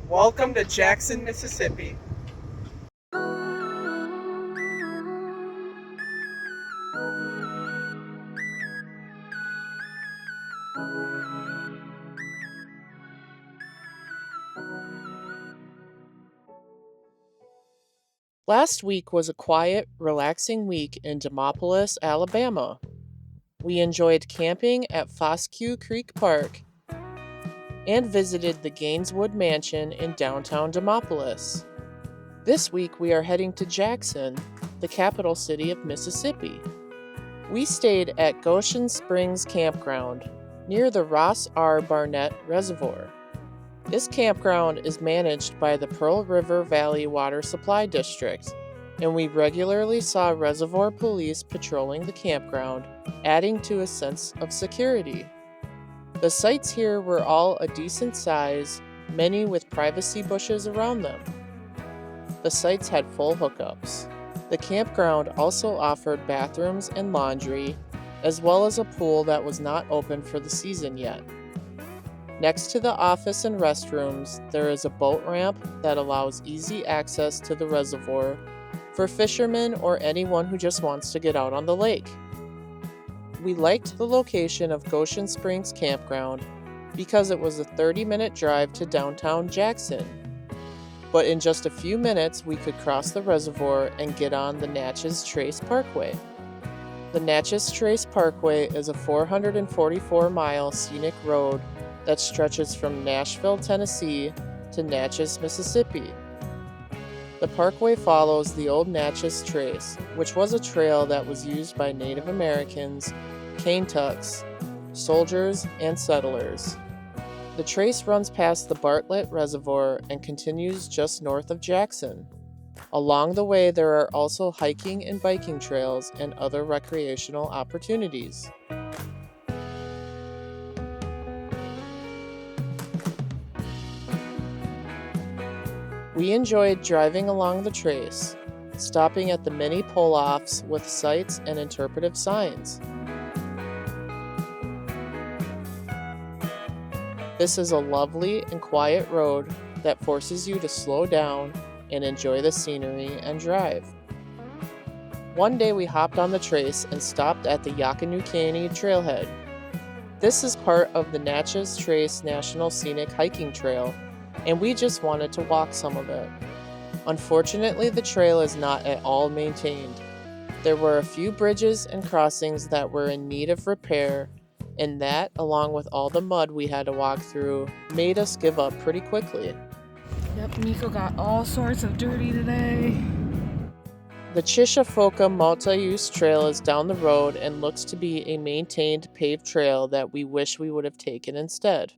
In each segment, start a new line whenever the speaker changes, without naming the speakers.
Welcome to Jackson, Mississippi.
Last week was a quiet, relaxing week in Demopolis, Alabama. We enjoyed camping at Fosque Creek Park and visited the Gaineswood Mansion in downtown Demopolis. This week we are heading to Jackson, the capital city of Mississippi. We stayed at Goshen Springs Campground near the Ross R. Barnett Reservoir. This campground is managed by the Pearl River Valley Water Supply District, and we regularly saw reservoir police patrolling the campground, adding to a sense of security. The sites here were all a decent size, many with privacy bushes around them. The sites had full hookups. The campground also offered bathrooms and laundry, as well as a pool that was not open for the season yet. Next to the office and restrooms, there is a boat ramp that allows easy access to the reservoir for fishermen or anyone who just wants to get out on the lake. We liked the location of Goshen Springs Campground because it was a 30-minute drive to downtown Jackson. But in just a few minutes, we could cross the reservoir and get on the Natchez Trace Parkway. The Natchez Trace Parkway is a 444-mile scenic road that stretches from Nashville, Tennessee to Natchez, Mississippi. The parkway follows the old Natchez Trace, which was a trail that was used by Native Americans, Kaintucks, soldiers, and settlers. The trace runs past the Bartlett Reservoir and continues just north of Jackson. Along the way, there are also hiking and biking trails and other recreational opportunities. We enjoyed driving along the trace, stopping at the many pull-offs with sights and interpretive signs. This is a lovely and quiet road that forces you to slow down and enjoy the scenery and drive. One day we hopped on the trace and stopped at the Yakanukani Trailhead. This is part of the Natchez Trace National Scenic Hiking Trail, and we just wanted to walk some of it. Unfortunately, the trail is not at all maintained. There were a few bridges and crossings that were in need of repair, and that, along with all the mud we had to walk through, made us give up pretty quickly.
Yep, Nico got all sorts of dirty today.
The Chishafoka Multi-Use Trail is down the road and looks to be a maintained paved trail that we wish we would have taken instead.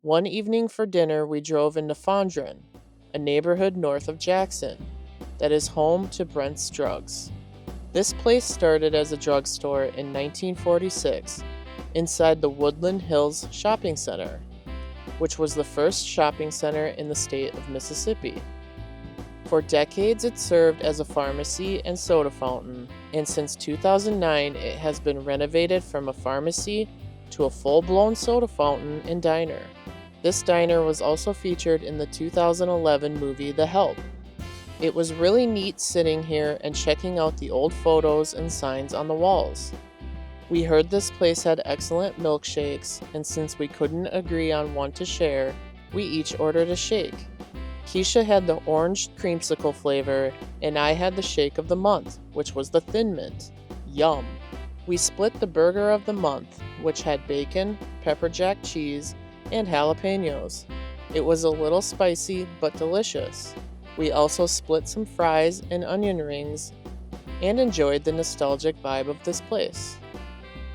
One evening for dinner, we drove into Fondren, a neighborhood north of Jackson, that is home to Brent's Drugs. This place started as a drugstore in 1946 inside the Woodland Hills Shopping Center, which was the first shopping center in the state of Mississippi. For decades, it served as a pharmacy and soda fountain, and since 2009, it has been renovated from a pharmacy to a full-blown soda fountain and diner. This diner was also featured in the 2011 movie The Help. It was really neat sitting here and checking out the old photos and signs on the walls. We heard this place had excellent milkshakes, and since we couldn't agree on one to share, we each ordered a shake. Keisha had the orange creamsicle flavor, and I had the shake of the month, which was the Thin Mint. Yum! We split the burger of the month, which had bacon, pepper jack cheese, and jalapenos. It was a little spicy, but delicious. We also split some fries and onion rings and enjoyed the nostalgic vibe of this place.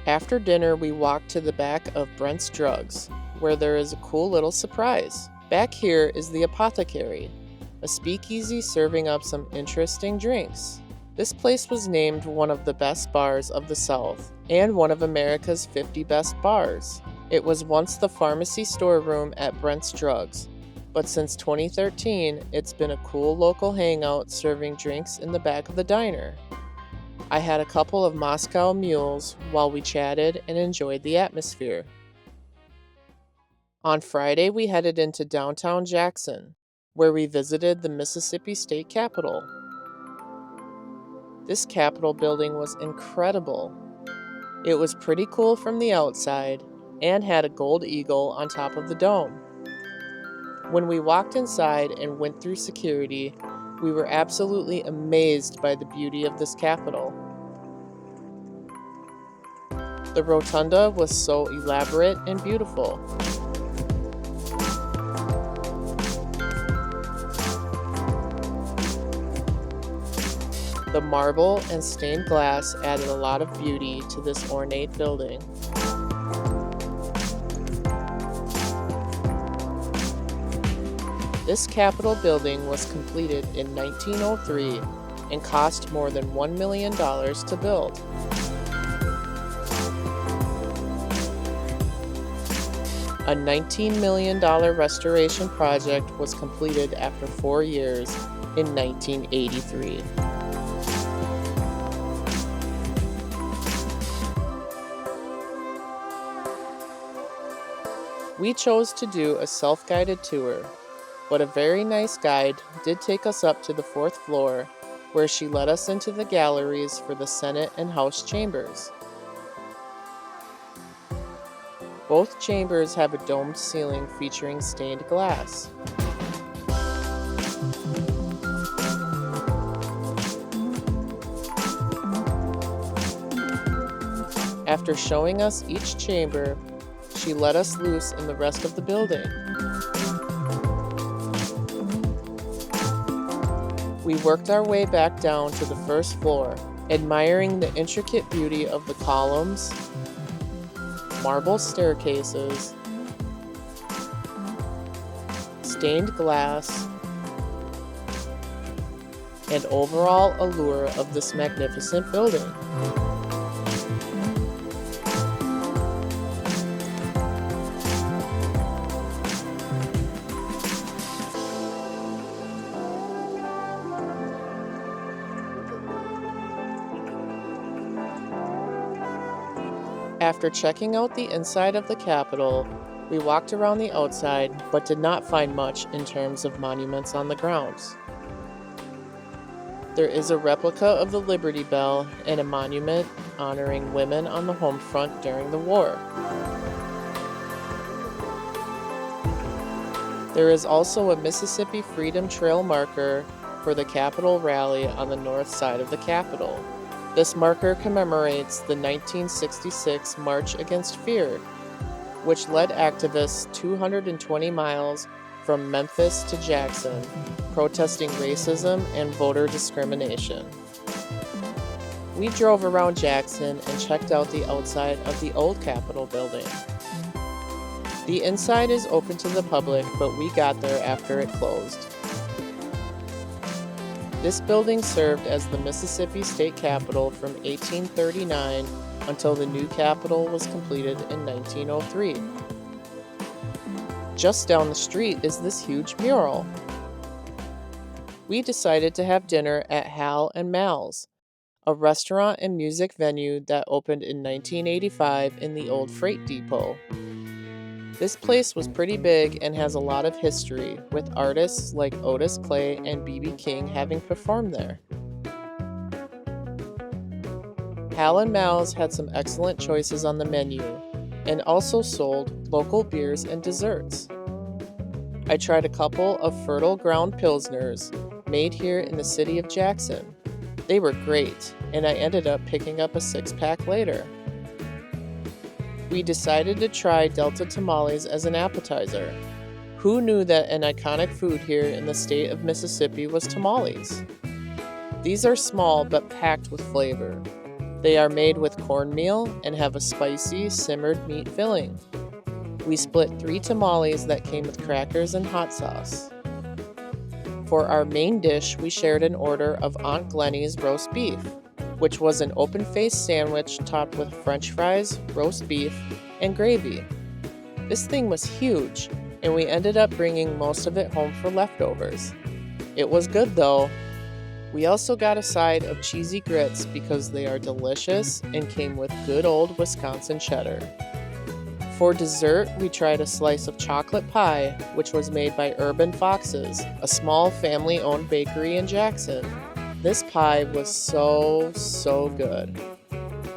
After dinner, we walked to the back of Brent's Drugs, where there is a cool little surprise. Back here is the Apothecary, a speakeasy serving up some interesting drinks. This place was named one of the best bars of the South and one of America's 50 best bars. It was once the pharmacy storeroom at Brent's Drugs, but since 2013, it's been a cool local hangout serving drinks in the back of the diner. I had a couple of Moscow mules while we chatted and enjoyed the atmosphere. On Friday, we headed into downtown Jackson, where we visited the Mississippi State Capitol. This Capitol building was incredible. It was pretty cool from the outside and had a gold eagle on top of the dome. When we walked inside and went through security, we were absolutely amazed by the beauty of this Capitol. The rotunda was so elaborate and beautiful. The marble and stained glass added a lot of beauty to this ornate building. This Capitol building was completed in 1903 and cost more than $1 million to build. A $19 million restoration project was completed after 4 years in 1983. We chose to do a self-guided tour, but a very nice guide did take us up to the 4th floor, where she led us into the galleries for the Senate and House chambers. Both chambers have a domed ceiling featuring stained glass. After showing us each chamber, she let us loose in the rest of the building. We worked our way back down to the 1st floor, admiring the intricate beauty of the columns, marble staircases, stained glass, and overall allure of this magnificent building. After checking out the inside of the Capitol, we walked around the outside but did not find much in terms of monuments on the grounds. There is a replica of the Liberty Bell and a monument honoring women on the home front during the war. There is also a Mississippi Freedom Trail marker for the Capitol rally on the north side of the Capitol. This marker commemorates the 1966 March Against Fear, which led activists 220 miles from Memphis to Jackson, protesting racism and voter discrimination. We drove around Jackson and checked out the outside of the old Capitol building. The inside is open to the public, but we got there after it closed. This building served as the Mississippi State Capitol from 1839 until the new Capitol was completed in 1903. Just down the street is this huge mural. We decided to have dinner at Hal Mal's, a restaurant and music venue that opened in 1985 in the old freight depot. This place was pretty big and has a lot of history, with artists like Otis Clay and B.B. King having performed there. Hal Mal's had some excellent choices on the menu, and also sold local beers and desserts. I tried a couple of Fertile Ground Pilsners, made here in the city of Jackson. They were great, and I ended up picking up a 6-pack later. We decided to try Delta Tamales as an appetizer. Who knew that an iconic food here in the state of Mississippi was tamales? These are small but packed with flavor. They are made with cornmeal and have a spicy, simmered meat filling. We split 3 tamales that came with crackers and hot sauce. For our main dish, we shared an order of Aunt Glenny's roast beef, which was an open-faced sandwich topped with french fries, roast beef, and gravy. This thing was huge, and we ended up bringing most of it home for leftovers. It was good though. We also got a side of cheesy grits because they are delicious and came with good old Wisconsin cheddar. For dessert, we tried a slice of chocolate pie, which was made by Urban Foxes, a small family-owned bakery in Jackson. This pie was so good.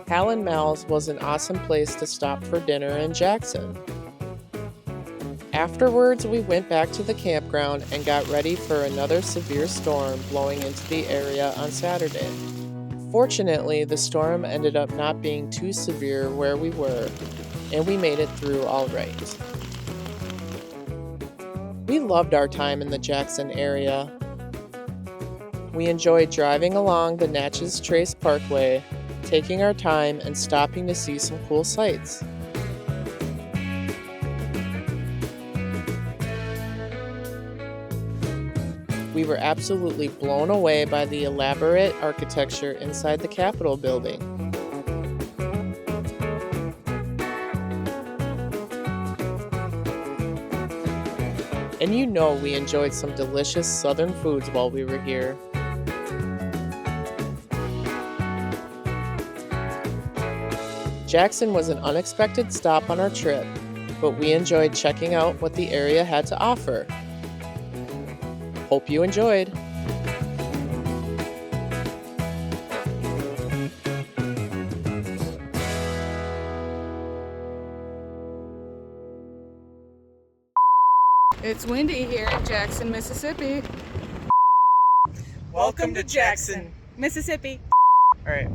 Hal Mal's was an awesome place to stop for dinner in Jackson. Afterwards, we went back to the campground and got ready for another severe storm blowing into the area on Saturday. Fortunately, the storm ended up not being too severe where we were, and we made it through all right. We loved our time in the Jackson area. We enjoyed driving along the Natchez Trace Parkway, taking our time and stopping to see some cool sights. We were absolutely blown away by the elaborate architecture inside the Capitol building. And you know we enjoyed some delicious southern foods while we were here. Jackson was an unexpected stop on our trip, but we enjoyed checking out what the area had to offer. Hope you enjoyed.
It's windy here in Jackson, Mississippi.
Welcome to Jackson.
Mississippi.
All right.